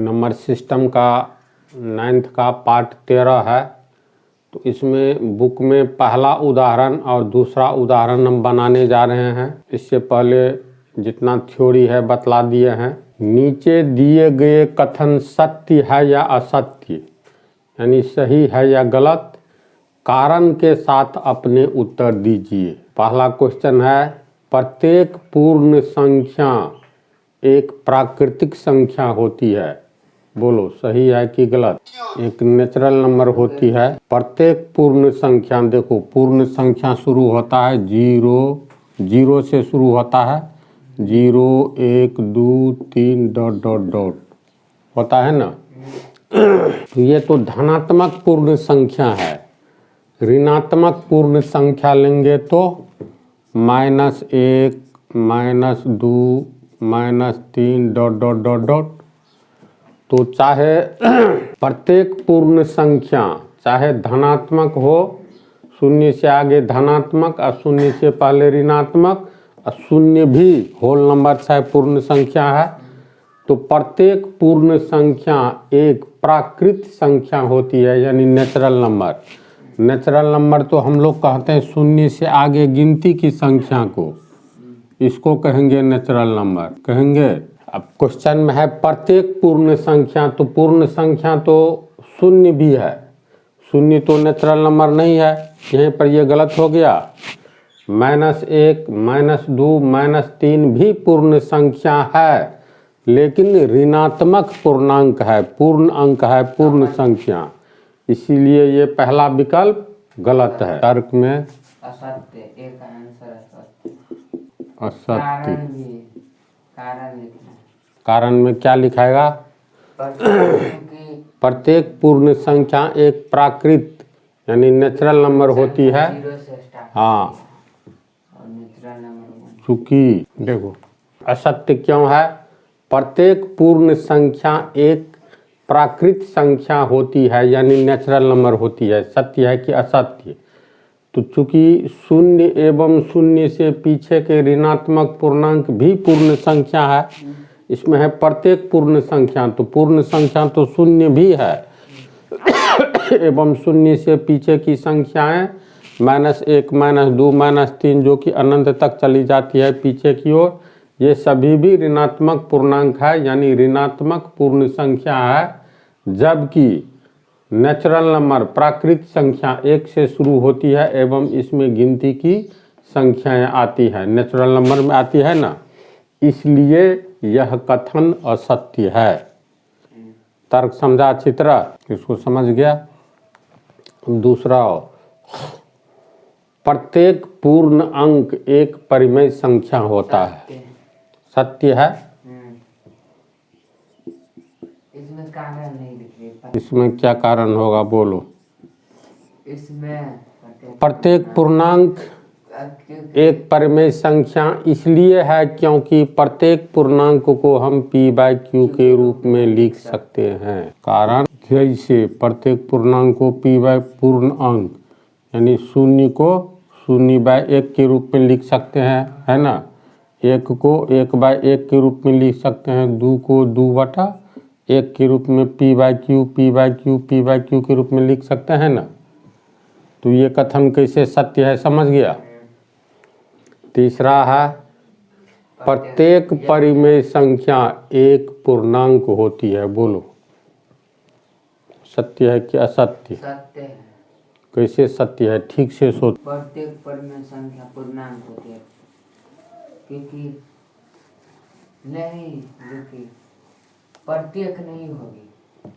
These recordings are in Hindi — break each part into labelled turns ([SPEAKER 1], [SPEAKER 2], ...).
[SPEAKER 1] नंबर सिस्टम का 9th का पार्ट 13 है। तो इसमें बुक में पहला उदाहरण और दूसरा उदाहरण हम बनाने जा रहे हैं। इससे पहले जितना थ्योरी है बतला दिए हैं। नीचे दिए गए कथन सत्य है या असत्य, यानी सही है या गलत, कारण के साथ अपने उत्तर दीजिए। पहला क्वेश्चन है, प्रत्येक पूर्ण संख्या एक प्राकृतिक संख्या होती है। बोलो सही है कि गलत। एक नेचुरल नंबर होती है। प्रत्येक पूर्ण संख्या, देखो पूर्ण संख्या शुरू होता है जीरो से शुरू होता है। 0 1 2 3 डॉट डॉट डॉट होता है ना। तो ये तो धनात्मक पूर्ण संख्या है। ऋणात्मक पूर्ण संख्या लेंगे तो -1 -2 -3 डॉट डॉट डॉट डॉट। तो चाहे प्रत्येक पूर्ण संख्या चाहे धनात्मक हो, 0 से आगे धनात्मक और 0 से पहले ऋणात्मक और 0 भी होल नंबर चाहे पूर्ण संख्या है, तो प्रत्येक पूर्ण संख्या एक प्राकृत संख्या होती है, यानी नेचुरल नंबर। नेचुरल नंबर तो हम लोग कहते हैं 0 से आगे गिनती की संख्या को, इसको कहेंगे नेचुरल नंबर कहेंगे। अब क्वेश्चन में है प्रत्येक पूर्ण संख्या, तो पूर्ण संख्या तो 0 भी है। 0 तो नेचुरल नंबर नहीं है, यहीं पर ये गलत हो गया। -1 -2 -3 भी पूर्ण संख्या है, लेकिन ऋणात्मक पूर्णांक है, पूर्ण अंक है, पूर्ण संख्या, इसीलिए ये पहला विकल्प गलत है। तर्क में
[SPEAKER 2] असत्य, एक आंसर
[SPEAKER 1] असत्य।
[SPEAKER 2] कारण लिखना।
[SPEAKER 1] कारण में क्या लिखाएगा? प्रत्येक पूर्ण संख्या एक प्राकृत यानी नेचुरल नंबर होती है। हाँ, चूंकि देखो असत्य क्यों है? प्रत्येक पूर्ण संख्या एक प्राकृत संख्या होती है, यानी नेचुरल नंबर होती है। सत्य है कि असत्य? तो चूंकि 0 एवं 0 से पीछे के ऋणात्मक पूर्णांक भी पूर्ण संख्या है, इसमें है प्रत्येक पूर्ण संख्या, तो पूर्ण संख्या तो 0 भी है एवं 0 से पीछे की संख्याएं -1 -2 -3 जो कि अनंत तक चली जाती है पीछे की ओर, ये सभी भी ऋणात्मक पूर्णांक है, यानी ऋणात्मक पूर्ण संख्या है। जबकि नेचुरल नंबर प्राकृत संख्या 1 से शुरू होती है एवं इसमें गिनती की संख्याएं आती है, नेचुरल नंबर में आती है ना, इसलिए यह कथन असत्य है। तर्क समझा अच्छी तरह, इसको समझ गया। दूसरा, प्रत्येक पूर्ण अंक एक परिमेय संख्या होता है। सत्य है।
[SPEAKER 2] इसमें कारण नहीं लिखे।
[SPEAKER 1] इसमें क्या कारण होगा बोलो?
[SPEAKER 2] इसमें
[SPEAKER 1] प्रत्येक पूर्णांक एक परिमेय संख्या इसलिए है क्योंकि प्रत्येक पूर्णांक को हम p/q के रूप में लिख सकते हैं। कारण जैसे प्रत्येक पूर्णांक को p/पूर्ण अंक यानी 0 को 0/1 के रूप में लिख सकते हैं, है ना। 1 को 1/1 के रूप में लिख सकते हैं। 2 को 2/1 के रूप में p/q के रूप में लिख सकते हैं ना। तो ये कथन कैसे सत्य है, समझ गया। तीसरा है, प्रत्येक परिमेय संख्या एक पूर्णांक होती है। बोलो सत्य है कि असत्य?
[SPEAKER 2] सत्य है।
[SPEAKER 1] कैसे सत्य है, ठीक से सोच।
[SPEAKER 2] प्रत्येक परिमेय संख्या पूर्णांक होती है, क्योंकि नहीं देखिए प्रत्येक नहीं होगी।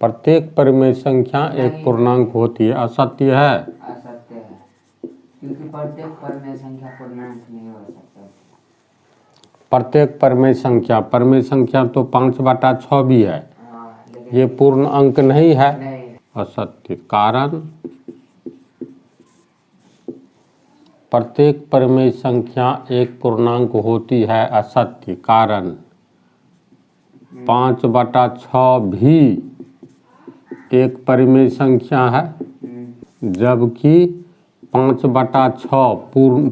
[SPEAKER 1] प्रत्येक परिमेय संख्या एक पूर्णांक होती है, असत्य है।
[SPEAKER 2] असत्य है, क्योंकि प्रत्येक परिमेय संख्या पूर्णांक नहीं हो सकता।
[SPEAKER 1] प्रत्येक परिमेय संख्या तो 5/6 भी है, ये पूर्ण अंक नहीं है। असत्य। कारण प्रत्येक परिमेय संख्या एक पूर्णांक होती है, असत्य। कारण 5/6 भी एक परिमेय संख्या है, जबकि 5/6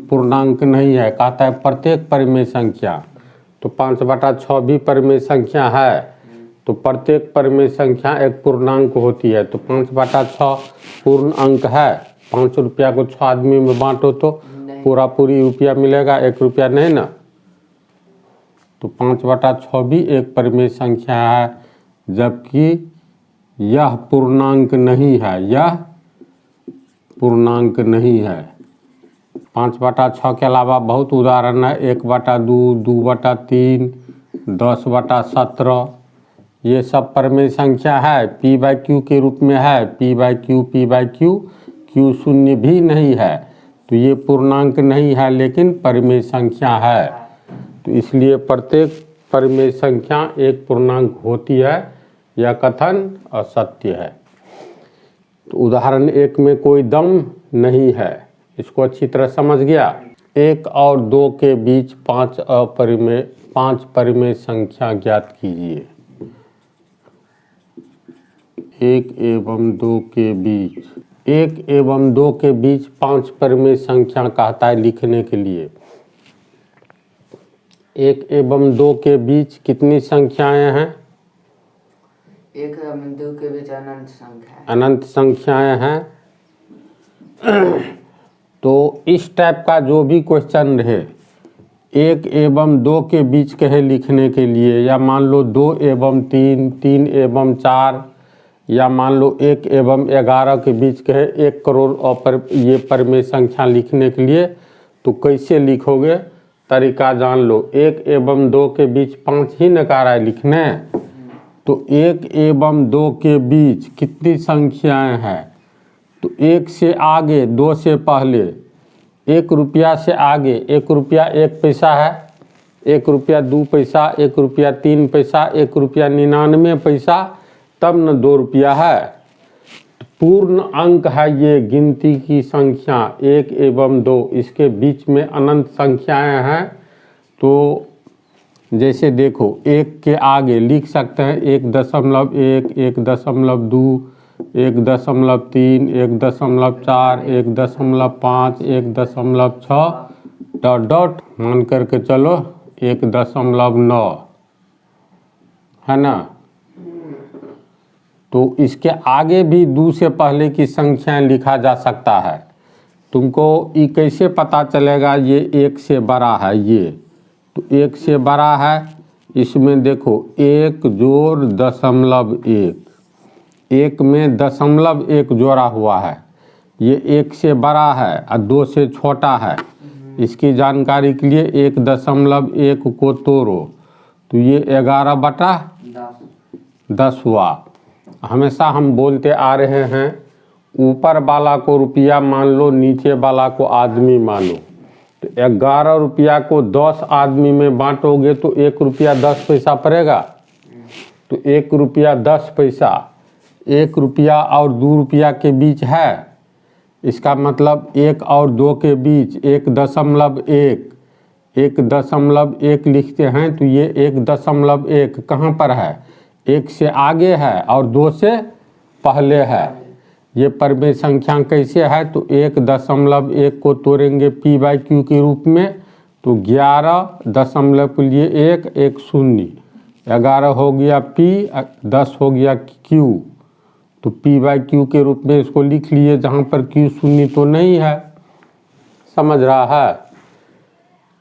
[SPEAKER 1] पूर्णांक नहीं है। कहता है प्रत्येक परिमेय संख्या, तो 5/6 भी परिमेय संख्या है, तो प्रत्येक परिमेय संख्या एक पूर्णांक होती है। तो 5/6 पूर्ण अंक है। 5 रुपया को 6 आदमी में बांटो तो पूरा पूरी रुपया मिलेगा, 1 रुपया नहीं ना। तो 5/6 भी एक परिमेय संख्या है, जबकि यह पूर्णांक नहीं है, यह पूर्णांक नहीं है। 5/6 के अलावा बहुत उदाहरण है। 1/2, 2/3, 10/17, ये सब परिमेय संख्या है, p/q के रूप में है। p/q q शून्य भी नहीं है, तो ये पूर्णांक नहीं है लेकिन परिमेय संख्या है। तो इसलिए प्रत्येक परिमेय संख्या एक पूर्णांक होती है, यह कथन असत्य है। तो उदाहरण 1 में कोई दम नहीं है, इसको अच्छी तरह समझ गया। 1 और 2 के बीच 5 परिमेय संख्या ज्ञात कीजिए। 1 एवं 2 के बीच 1 एवं 2 के बीच 5 परिमेय संख्या कहता है लिखने के लिए। 1 एवं 2 के बीच कितनी संख्याएं हैं?
[SPEAKER 2] 1 एवं 2 के बीच अनंत संख्या है।
[SPEAKER 1] अनंत संख्याएं हैं। तो इस टाइप का जो भी क्वेश्चन रहे 1 एवं 2 के बीच कहे लिखने के लिए, या मान लो 2 एवं 3, 3 एवं 4, या मान लो 1 एवं 11 के बीच कहे 1 करोड़ और ये परिमेय संख्या लिखने के लिए, तो कैसे लिखोगे? तरीका जान लो। 1 एवं 2 के बीच 5 ही नकार है लिखने। तो 1 एवं 2 के बीच कितनी संख्याएं हैं? तो 1 से आगे, 2 से पहले, 1 रुपया से आगे 1 रुपया 1 पैसा है, 1 रुपया 2 पैसा, 1 रुपया 3 पैसा, 1 रुपया 99 पैसा, तब न 2 रुपया है। तो पूर्ण अंक है ये गिनती की संख्या 1 एवं 2, इसके बीच में अनंत संख्याएं हैं। तो जैसे देखो 1 के आगे लिख सकते हैं 1.1, 1.2, 1.3, 1.4, 1.5, 1.6 डॉट डॉट मान करके चलो 1.9 है ना। तो इसके आगे भी 2 से पहले की संख्याएं लिखा जा सकता है। तुमको ये कैसे पता चलेगा ये 1 से बड़ा है? ये तो 1 से बड़ा है, इसमें देखो 1 जोड़ 0.1, 1 में 0.1 जोड़ा हुआ है, ये 1 से बड़ा है और 2 से छोटा है। इसकी जानकारी के लिए 1.1 को तोड़ो तो ये 11/10 हुआ। हमेशा हम बोलते आ रहे हैं ऊपर वाला को रुपया मान लो, नीचे वाला को आदमी मानो। तो 11 रुपया को 10 आदमी में बांटोगे तो 1 रुपया 10 पैसा पड़ेगा। तो 1 रुपया 10 पैसा 1 रुपया और 2 रुपया के बीच है। इसका मतलब 1 और 2 के बीच 1.1 लिखते हैं। तो ये 1.1 कहाँ पर है? 1 से आगे है और 2 से पहले है। ये परिमेय संख्या कैसे है? तो 1.1 को तोड़ेंगे p/q के रूप में, तो 11 दशमलव के लिए 1 0, 11 हो गया p, 10 हो गया q। तो p/q के रूप में इसको लिख लिए, जहाँ पर q शून्य तो नहीं है। समझ रहा है?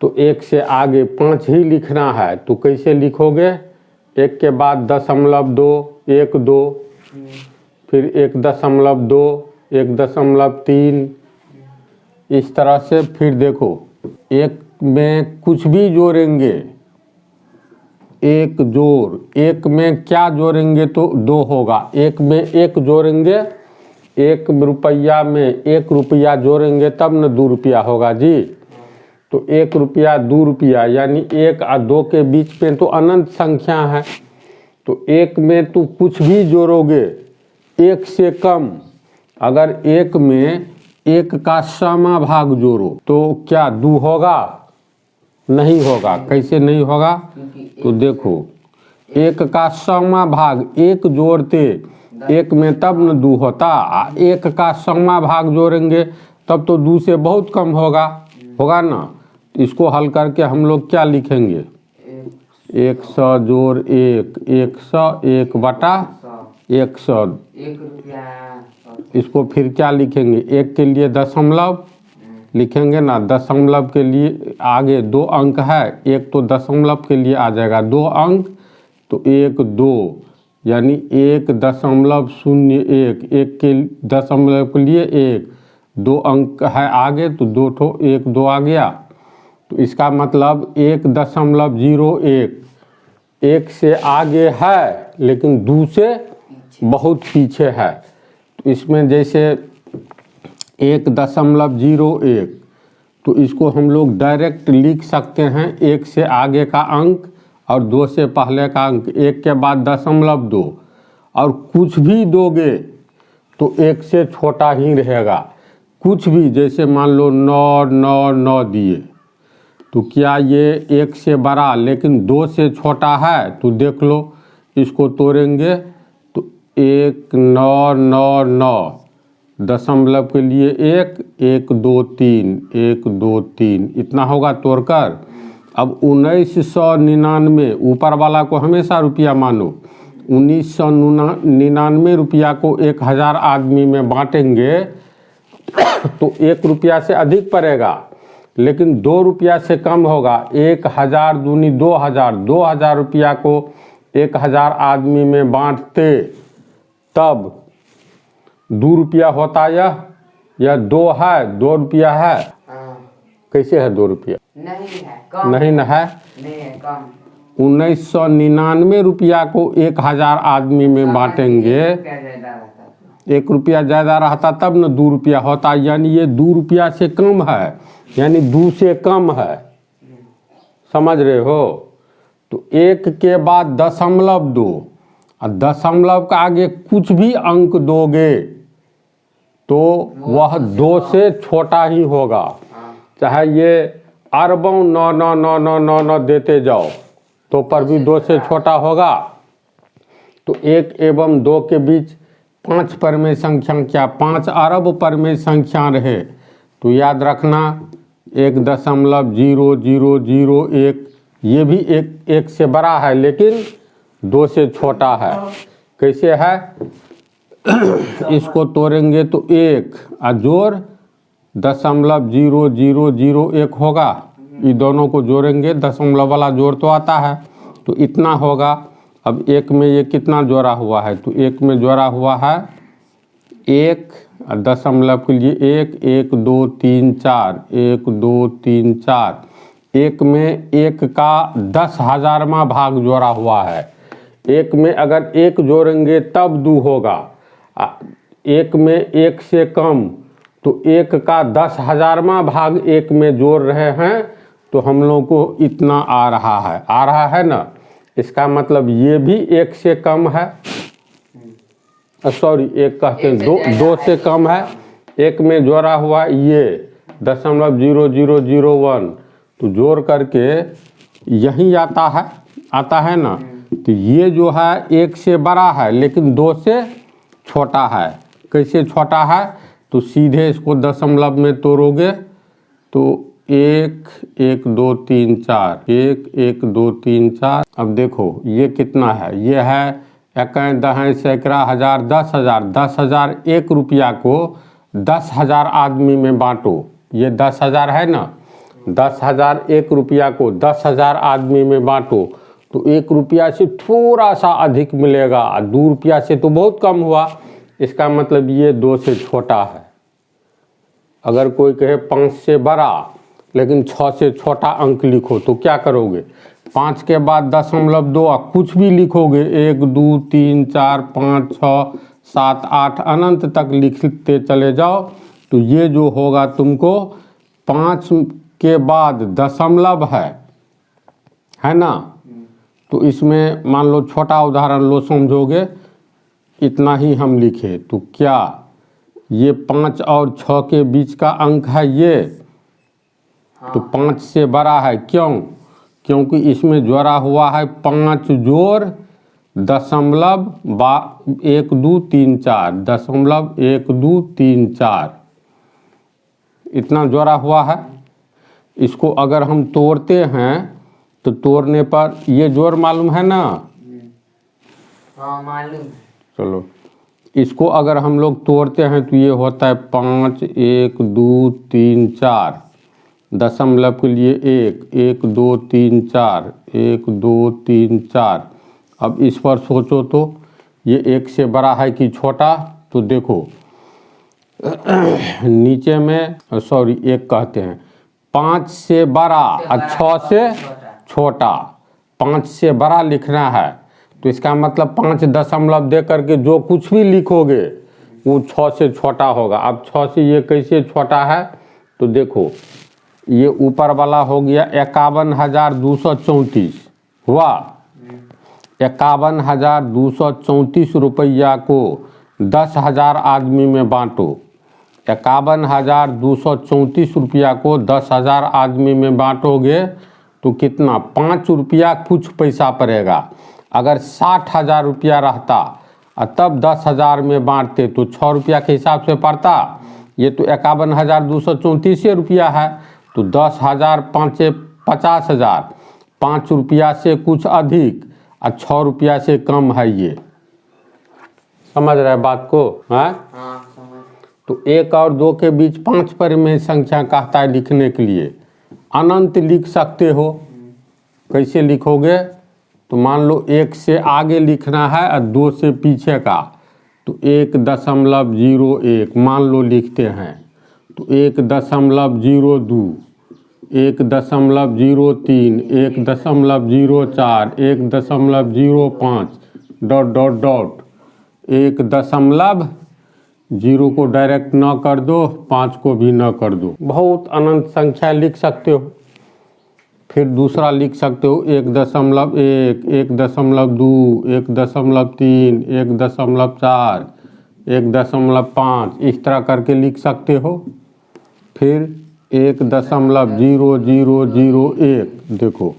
[SPEAKER 1] तो 1 से आगे 5 ही लिखना है। तो कैसे लिखोगे? 1 के बाद 0.2, 1 2, फिर 1.2, 1.3, इस तरह से। फिर देखो 1 में कुछ भी जोड़ेंगे, 1 जोड़, 1 में क्या जोड़ेंगे तो 2 होगा। 1 में 1 जोड़ेंगे, 1 रुपया में 1 रुपया जोड़ेंगे तब न 2 रुपया होगा जी। तो 1 रुपया 2 रुपया यानी 1 और 2 के बीच में तो अनंत संख्या है। तो 1 में तो कुछ भी जोड़ोगे 1 से कम, अगर 1 में 1 का समा भाग जोड़ो तो क्या 2 होगा? नहीं होगा। कैसे नहीं होगा? तो देखो 1 का समा भाग 1 जोड़ते 1 में तब न 2 होता। 1 का समा भाग जोड़ेंगे तब तो 2 से बहुत कम होगा, होगा ना। इसको हल करके हम लोग क्या लिखेंगे? 100 जोड़ 1, 100, 1 बटा 100।
[SPEAKER 2] 1 रुपया।
[SPEAKER 1] इसको फिर क्या लिखेंगे, 1 के लिए दशमलव लिखेंगे ना, दशमलव के लिए आगे 2 अंक है, एक तो दशमलव के लिए आ जाएगा 2 अंक, तो 1 2 यानी 1.01, 1 के दशमलव के लिए 1, 2 अंक है आगे तो 2 ठो 1 2 आ गया। तो इसका मतलब 1.01 1 से आगे है लेकिन 2 से बहुत पीछे है। तो इसमें जैसे 1.01, तो इसको हम लोग डायरेक्ट लिख सकते हैं 1 से आगे का अंक और 2 से पहले का अंक, 1 के बाद दशमलव 2, और कुछ भी दोगे तो 1 से छोटा ही रहेगा। कुछ भी, जैसे मान लो 9 9 9 दिए तो क्या ये 1 से बड़ा लेकिन 2 से छोटा है, तो देख लो इसको तोड़ेंगे तो 1 9 9 9, दशमलव के लिए 1 1 2 3 1 2 3 इतना होगा तोड़कर। अब 1999, ऊपर वाला को हमेशा रुपया मानो, 1999 रुपया को 1000 आदमी में बांटेंगे तो 1 रुपया से अधिक पड़ेगा लेकिन 2 रुपया से कम होगा। 1000 दूनी 2000, 2000 रुपया को 1000 आदमी में बांटते तब 2 रुपया होता या 2 है, 2 रुपया है। कैसे है 2 रुपया?
[SPEAKER 2] नहीं है, कम
[SPEAKER 1] नहीं न है,
[SPEAKER 2] नहीं है, कम।
[SPEAKER 1] 1999 रुपया को 1000 आदमी में बांटेंगे, 1 रुपया ज़्यादा रहता तब न 2 रुपया होता, यानी ये 2 रुपया से कम है, यानी 2 से कम है। समझ रहे हो? तो 1 के बाद दशमलव 2 और दशमलव का आगे कुछ भी अंक दोगे तो वह 2 से छोटा ही होगा। चाहे ये अरबों 9 9 9 9 9 9 देते जाओ तो पर भी 2 से छोटा होगा। तो 1 एवं 2 के बीच 5 परमेय संख्या क्या 5 अरब परमेय संख्या रहे तो याद रखना 1.0001, ये भी 1 से बड़ा है लेकिन 2 से छोटा है। कैसे है? इसको तोड़ेंगे तो 1 और जोड़ 0.0001 होगा। ये दोनों को जोड़ेंगे, दशमलव वाला जोड़ तो आता है तो इतना होगा। अब 1 में ये कितना जोड़ा हुआ है, तो 1 में जोड़ा हुआ है 1 और दशमलव के लिए 1 1 2 3 4 1 2 3 4, 1 में 1 का 10,000वां भाग जोड़ा हुआ है। 1 में अगर 1 जोड़ेंगे तब 2 होगा, 1 में 1 से कम तो 1 का 10,000वां भाग 1 में जोड़ रहे हैं तो हम लोग को इतना आ रहा है ना। इसका मतलब ये भी 1 से कम है, सॉरी 1 कहते हैं 2 से कम है। 1 में जोड़ा हुआ ये 0.0001, तो जोड़ करके यही आता है ना। तो ये जो है 1 से बड़ा है लेकिन 2 से छोटा है। कैसे छोटा है? तो सीधे इसको दशमलव में तोड़ोगे तो 1 1 2 3 4 1 1 2 3 4। अब देखो ये कितना है, ये है 1 दहाई सैकड़ा हजार 10,000, 10,000 1 रुपया को 10,000 आदमी में बांटो। ये 10,000 है ना, 10,000 1 रुपया को 10,000 आदमी में बांटो तो 1 रुपया से थोड़ा सा अधिक मिलेगा, 2 रुपया से तो बहुत कम हुआ। इसका मतलब ये 2 से छोटा है। अगर कोई कहे 5 से बड़ा लेकिन 6 से छोटा अंक लिखो तो क्या करोगे? 5 के बाद दशमलव 2 कुछ भी लिखोगे, 1 2 3 4 5 6 7 8 अनंत तक लिखते चले जाओ तो ये जो होगा तुमको 5 के बाद दशमलव है ना। तो इसमें मान लो छोटा उदाहरण लो, समझोगे इतना ही हम लिखे तो क्या ये 5 और 6 के बीच का अंक है ये, तो 5 से बड़ा है। क्यों? क्योंकि इसमें जोड़ा हुआ है 5 जोड़ दशमलव 1 2 3 4, दशमलव 1 2 3 4 इतना जोड़ा हुआ है। इसको अगर हम तोड़ते हैं तो तोड़ने पर ये जोड़ मालूम है ना।
[SPEAKER 2] हाँ मालूम है।
[SPEAKER 1] चलो इसको अगर हम लोग तोड़ते हैं तो ये होता है 5, 1, 2, 3, 4, दशमलव के लिए 1, 1, 2, 3, 4, 1, 2, 3, 4। अब इस पर सोचो तो ये 1 से बड़ा है कि छोटा, तो देखो नीचे में सॉरी 1 कहते हैं, 5 से बड़ा और 6 से छोटा। 5 से बड़ा लिखना है तो इसका मतलब 5 दशमलव दे करके जो कुछ भी लिखोगे वो 6 से छोटा होगा। अब 6 से ये कैसे छोटा है, तो देखो ये ऊपर वाला हो गया 51,234 हुआ। 51,234 रुपया को 10,000 आदमी में बांटो। 51,234 रुपया को 10,000 आदमी में बांटोगे तो कितना, 5 रुपया कुछ पैसा पड़ेगा। अगर 60,000 रुपया रहता और तब 10,000 में बांटते तो 6 रुपया के हिसाब से पड़ता। ये तो 51,234 रुपया है, तो 10,000 5 50,000, 5 रुपया से कुछ अधिक और 6 रुपया से कम है। ये समझ रहे बात को? हाँ
[SPEAKER 2] समझ।
[SPEAKER 1] तो 1 और 2 के बीच 5 परिमेय संख्या कहता है लिखने के लिए। अनंत लिख सकते हो। कैसे लिखोगे, तो मान लो 1 से आगे लिखना है और 2 से पीछे का, तो 1.01 मान लो लिखते हैं, तो 1.02, 1.03, 1.04, 1.05 ... 1.0 को डायरेक्ट न कर दो, 5 को भी न कर दो। बहुत अनंत संख्या लिख सकते हो। फिर दूसरा लिख सकते हो 1.1, 1.2, 1.3, 1.4, 1.5 इस तरह करके लिख सकते हो। फिर 1.0001 देखो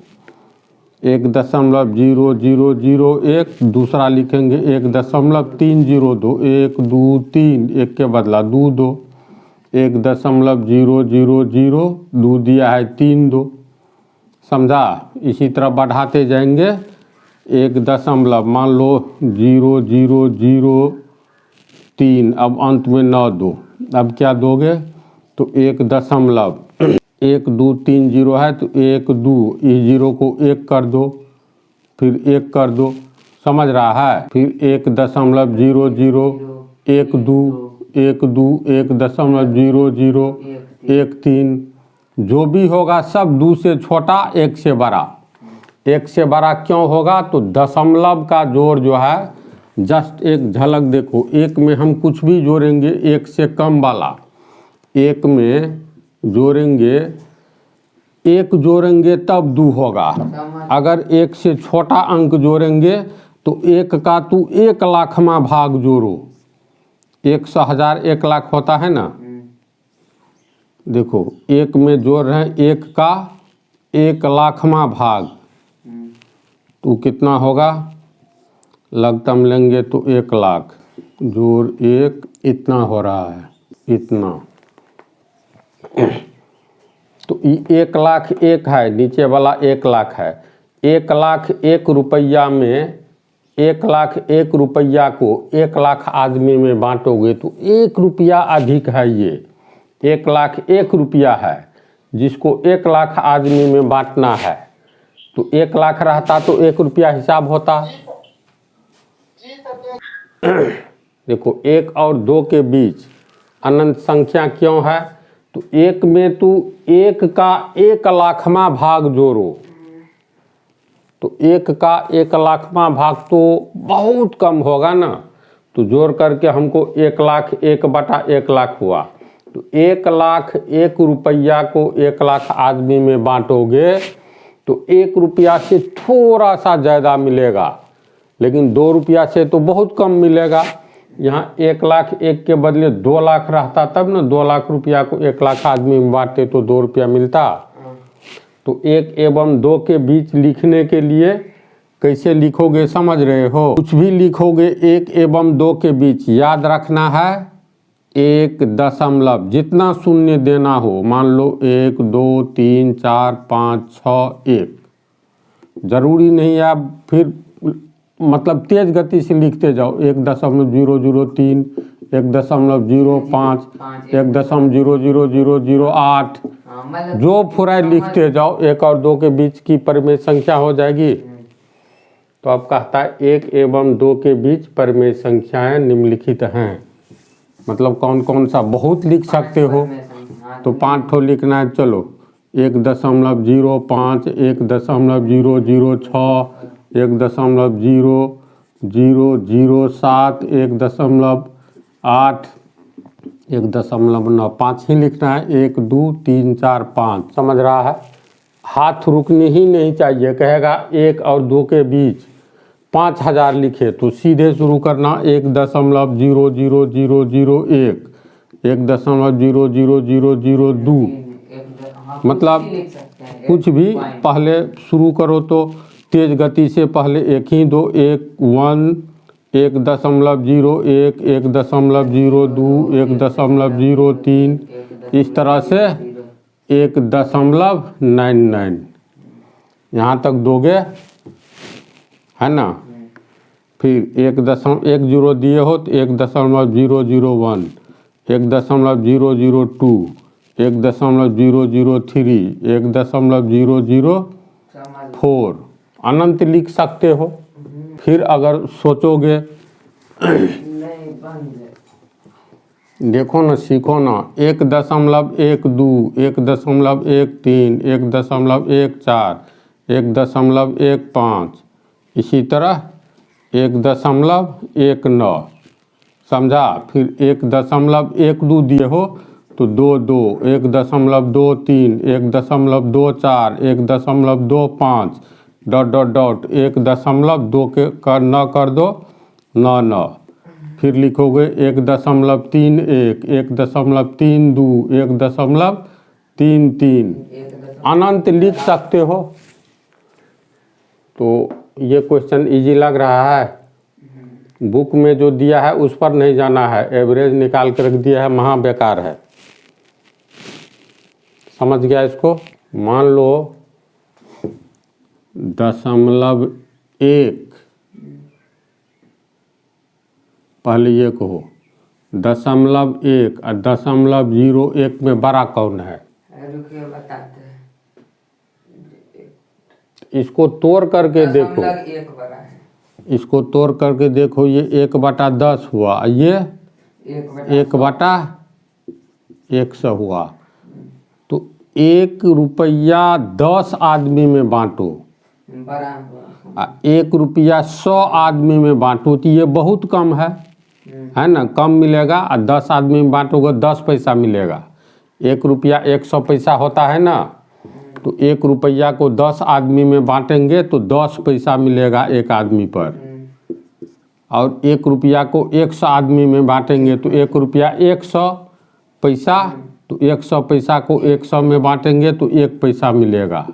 [SPEAKER 1] 1.0001, दूसरा लिखेंगे 1.302, 1, 2, 3, 1 के बदला 2, 2, 1.000, 2 दिया है 3, 2। समझा? इसी तरह बढ़ाते जाएंगे। 1 दशमलव मान लो 0.003, अब अंत में 9 दो। अब क्या दोगे, तो 1 दशमलव 1, 2, 3 0 है तो 1, 2 इस 0 को 1 कर दो, फिर 1 कर दो। समझ रहा है? फिर 1.00, 1, 2, 1.0013, जो भी होगा सब 2 से छोटा 1 से बड़ा। 1 से बड़ा क्यों होगा, तो दशमलव का जोड़ जो है, जस्ट एक झलक देखो, 1 में हम कुछ भी जोड़ेंगे 1 से कम वाला, 1 में जोड़ेंगे 1 जोड़ेंगे तब 2 होगा। अगर 1 से छोटा अंक जोड़ेंगे तो 1 का तू 1 लाखवां भाग जोड़ो। 100, 1000, 1 लाख होता है ना। देखो 1 में जोड़ रहे हैं 1 का 1 लाखवां भाग, तो कितना होगा, लघुत्तम लेंगे तो 1 लाख जोड़ 1 इतना हो रहा है, इतना। तो ये 1 लाख 1 है, नीचे वाला 1 लाख है। 1 लाख 1 रुपया में 1 लाख 1 रुपया को 1 लाख आदमी में बांटोगे तो 1 रुपया अधिक है। ये 1 लाख 1 रुपया है जिसको 1 लाख आदमी में बांटना है, तो 1 लाख रहता तो 1 रुपया हिसाब होता। देखो 1 और 2 के बीच अनंत संख्या क्यों है, तो 1 में तू 1 का 1 लाखवां भाग जोड़ो, तो 1 का 1 लाखवां भाग तो बहुत कम होगा ना, तो जोड़ करके हमको 1 लाख 1/1 लाख हुआ। तो 1 लाख 1 रुपया को 1 लाख आदमी में बांटोगे तो 1 रुपया से थोड़ा सा ज़्यादा मिलेगा, लेकिन 2 रुपया से तो बहुत कम मिलेगा। यहाँ 1 लाख 1 के बदले 2 लाख रहता तब ना 2 लाख रुपया को 1 लाख आदमी में बांटते तो 2 रुपया मिलता। तो 1 एवं 2 के बीच लिखने के लिए कैसे लिखोगे, समझ रहे हो? कुछ भी लिखोगे 1 एवं 2 के बीच याद रखना है 1 दशमलव, जितना शून्य देना हो, मान लो 1, 2, 3, 4, 5, 6, 1, जरूरी नहीं आप फिर मतलब तेज गति से लिखते जाओ 1.003, 1.05, 1.00008
[SPEAKER 2] मतलब
[SPEAKER 1] जो फुराए लिखते जाओ, 1 और 2 के बीच की परिमेय संख्या हो जाएगी। तो अब कहता है 1 एवं 2 के बीच परिमेय संख्याएं निम्नलिखित हैं। मतलब कौन कौन सा बहुत लिख सकते हो, तो 5 ठो लिखना है। चलो 1.05, 1.006, 1.0007, 1.8, 1.9, 5 ही लिखना है। 1 2 3 4 5, समझ रहा है। हाथ रुकनी ही नहीं चाहिए। कहेगा 1 और 2 के बीच 5000 लिखे तो सीधे शुरू करना 1.00001, 1.00002, मतलब कुछ भी पहले शुरू करो तो तेज गति से पहले एक ही दो, 1 1, 1.01, 1.02, 1.03, इस तरह से 1.99 यहाँ तक दोगे, है ना। फिर 1.10 दिए हो तो 1.001, 1.002, 1.003, 1.004 अनंत लिख सकते हो। फिर अगर सोचोगे देखो ना, सीखो ना, 1.12, 1.13, 1.14, 1.15, इसी तरह 1.19, समझा। फिर 1.12 दिए हो तो 2 2, 1.23, 1.24, 1.25 ... 1.2 के कर दो 9 9। फिर लिखोगे 1.31, 1.32, 1.33, अनंत लिख सकते हो। तो ये क्वेश्चन इजी लग रहा है। बुक में जो दिया है उस पर नहीं जाना है, एवरेज निकाल कर रख दिया है, महा बेकार है। समझ गया इसको। मान लो 0.1, पहले ये कहो 0.1 और 0.01 में बड़ा कौन है?
[SPEAKER 2] रुकिए बताते हैं।
[SPEAKER 1] इसको तोड़ करके देखो,
[SPEAKER 2] 1 बड़ा है।
[SPEAKER 1] इसको तोड़ करके देखो, ये 1/10 हुआ, ये 1/100 हुआ। तो 1 रुपया 10 आदमी में बांटो,
[SPEAKER 2] बड़ा हुआ।
[SPEAKER 1] 1 रुपया 100 आदमी में बांटो तो ये बहुत कम है ना, कम मिलेगा। और 10 आदमी में बांटोगे 10 पैसा मिलेगा। 1 रुपया 100 पैसा होता है ना, तो 1 रुपया को 10 आदमी में बांटेंगे तो 10 पैसा मिलेगा एक आदमी पर। और 1 रुपया को 100 आदमी में बांटेंगे तो 1 रुपया 100 पैसा, तो 100 पैसा को 100 में बांटेंगे तो 1 पैसा मिलेगा।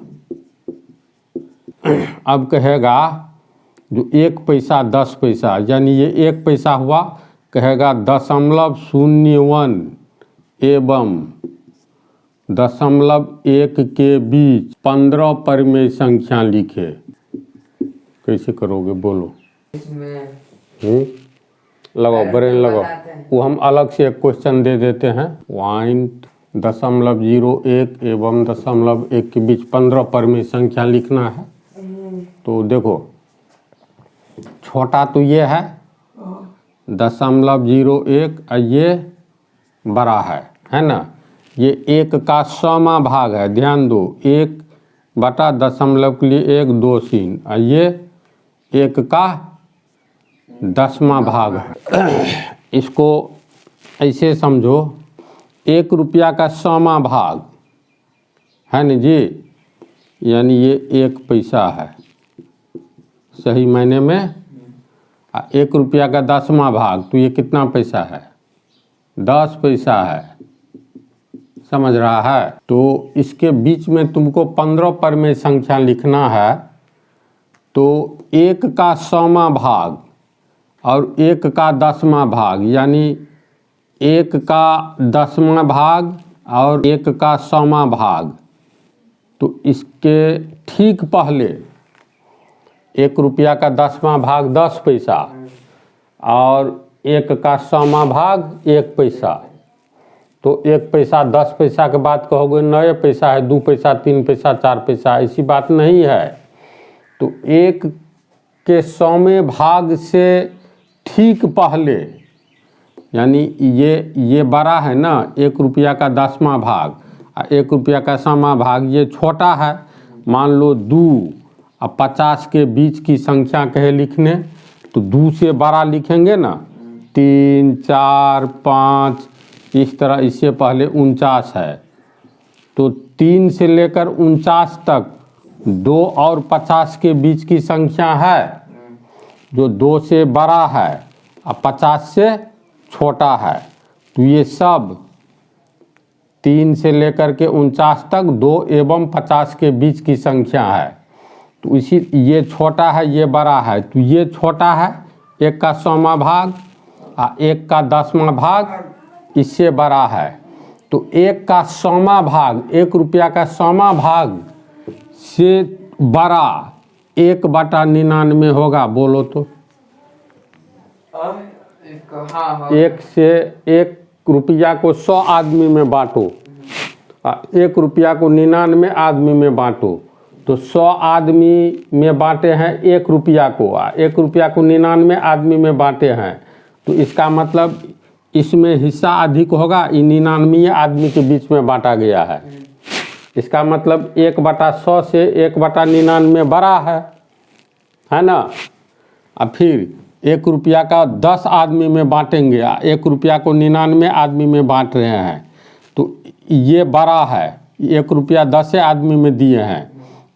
[SPEAKER 1] अब कहेगा जो 1 पैसा 10 पैसा, यानी ये 1 पैसा हुआ, कहेगा 0.01 एवं 0.1 के बीच 15 परिमेय संख्या लिखे। कैसे करोगे बोलो?
[SPEAKER 2] इसमें
[SPEAKER 1] लगाओ, ब्रेन लगाओ। वो हम अलग से एक क्वेश्चन दे देते हैं। 0.01 एवं 0.1 के बीच 15 परिमेय संख्या लिखना है। तो देखो, छोटा तो ये है 0.01 और ये बड़ा है ना। ये 1 का 100वां भाग है, ध्यान दो। 1/दशमलव के लिए 1 2 3, और ये 1 का 10वां भाग है। इसको ऐसे समझो, 1 रुपया का 100वां भाग है ना जी, यानी ये 1 पैसा है सही मायने में। 1 रुपया का 10वां भाग तो ये कितना पैसा है? 10 पैसा है, समझ रहा है। तो इसके बीच में तुमको 15 परिमेय संख्या लिखना है। तो 1 का 100वां भाग और 1 का 10वां भाग, यानी 1 का 10वां भाग और 1 का 100वां भाग, तो इसके ठीक पहले 1 रुपया का 10वां भाग 10 पैसा और 1 का 100वां भाग 1 पैसा। तो 1 पैसा 10 पैसा के बाद कहोगे 9 पैसा है, 2 पैसा 3 पैसा 4 पैसा, ऐसी बात नहीं है। तो 1 के 100वें भाग से ठीक पहले, यानी ये बड़ा है ना, 1 रुपया का 10वां भाग और 1 रुपया का 100वां भाग, ये छोटा है। मान लो 2 और 50 के बीच की संख्या कहे लिखने, तो 2 से बड़ा लिखेंगे ना, 3 4 5 इस तरह। इससे पहले 49 है, तो 3 से लेकर 49 तक 2 और 50 के बीच की संख्या है, जो 2 से बड़ा है और 50 से छोटा है। तो ये सब 3 से लेकर के 49 तक 2 एवं 50 के बीच की संख्या है। तो इसी, ये छोटा है ये बड़ा है, तो ये छोटा है 1 का 100वां भाग और 1 का 10वां भाग इससे बड़ा है। तो 1 का 100वां भाग, 1 रुपया का 100वां भाग से बड़ा 1/99 होगा। बोलो तो। 1 से 1 रुपया को 100 आदमी में बांटो, 1 रुपया को 99 आदमी में बांटो, तो 100 आदमी में बांटे हैं 1 रुपया को, 1 रुपया को 99 आदमी में बांटे हैं। तो इसका मतलब इसमें हिस्सा अधिक होगा, 99 आदमी के बीच में बांटा गया है। इसका मतलब 1/100 से 1/99 बड़ा है ना। अब फिर 1 रुपया का 10 आदमी में बांटेंगे, 1 रुपया को 99 आदमी में बांट रहे हैं, तो ये बड़ा है। 1 रुपया 10 आदमी में दिए हैं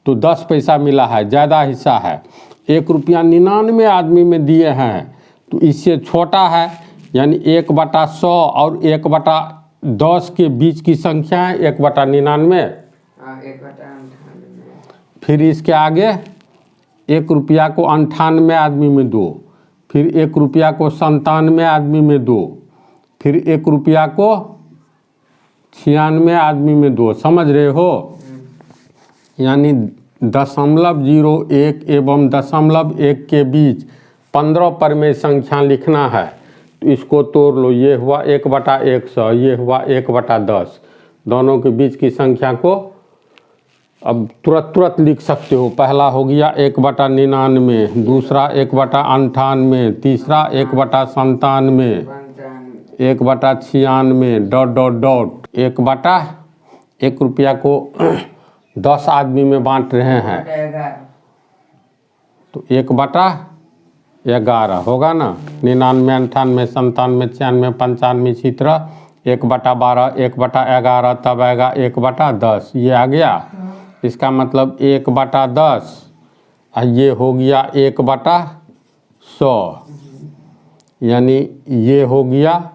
[SPEAKER 1] तो 10 पैसा मिला है, ज़्यादा हिस्सा है। 1 रुपया 99 आदमी में दिए हैं तो इससे छोटा है, यानी 1/100 और 1/10 के बीच की संख्या है 1/99। फिर इसके आगे 1 रुपया को 98 आदमी में दो, फिर 1 रुपया को 97 आदमी में दो, फिर 1 रुपया को 96 आदमी में दो। समझ रहे हो? यानी 0.01 एवं 0.1 के बीच 15 परमेय संख्या लिखना है। तो इसको तोड़ लो, ये हुआ 1/100, ये हुआ 1/10। दोनों के बीच की संख्या को अब तुरंत लिख सकते हो। पहला हो गया 1/99, दूसरा 1/98, तीसरा 1/97, 1/96, ... 1 रुपया को 10 आदमी में बांट रहे हैं तो 1/11 होगा ना। 99, 98, 97, 96, 95 इसी तरह 1/12, 1/11 तब आएगा 1/10। ये आ गया। इसका मतलब 1/10 और ये हो गया 1/100, यानी ये हो गया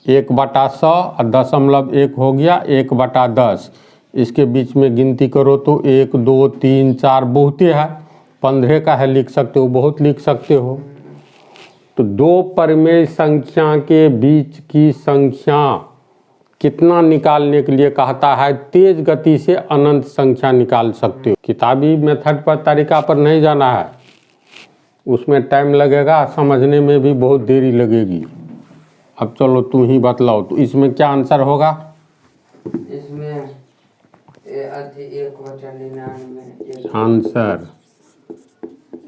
[SPEAKER 1] 1/100 और 0.1 हो गया 1/10। इसके बीच में गिनती करो तो 1 2 3 4 बहुते है, 15 का है लिख सकते हो, बहुत लिख सकते हो। तो 2 परमेय संख्या के बीच की संख्या कितना निकालने के लिए कहता है, तेज गति से अनंत संख्या निकाल सकते हो। किताबी मेथड पर, तरीका पर नहीं जाना है, उसमें टाइम लगेगा, समझने में भी बहुत देरी लगेगी। अब चलो तू ही बतलाओ, तो इसमें क्या आंसर होगा?
[SPEAKER 2] इसमें
[SPEAKER 1] आंसर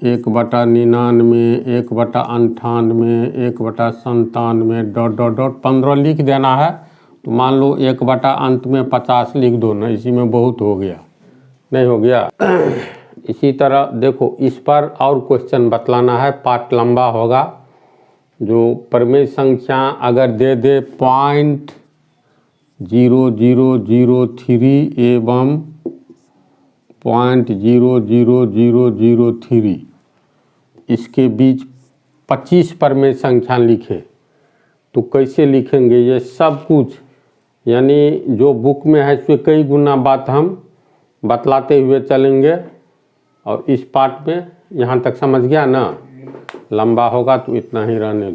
[SPEAKER 1] 1/99, 1/98, 1/97, ... 15 लिख देना है। तो मान लो 1/अंत में 50 लिख दो ना, इसी में बहुत हो गया, नहीं हो गया? इसी तरह देखो, इस पर और क्वेश्चन बतलाना है, पार्ट लंबा होगा। जो परमेय संख्या अगर दे दे 0.00003 एवं 0.00003, इसके बीच 25 परमेय संख्या लिखे तो कैसे लिखेंगे? ये सब कुछ यानी जो बुक में है इससे कई गुना बात हम बतलाते हुए चलेंगे। और इस पार्ट में यहाँ तक समझ गया ना? लंबा होगा तो इतना ही रहने दो।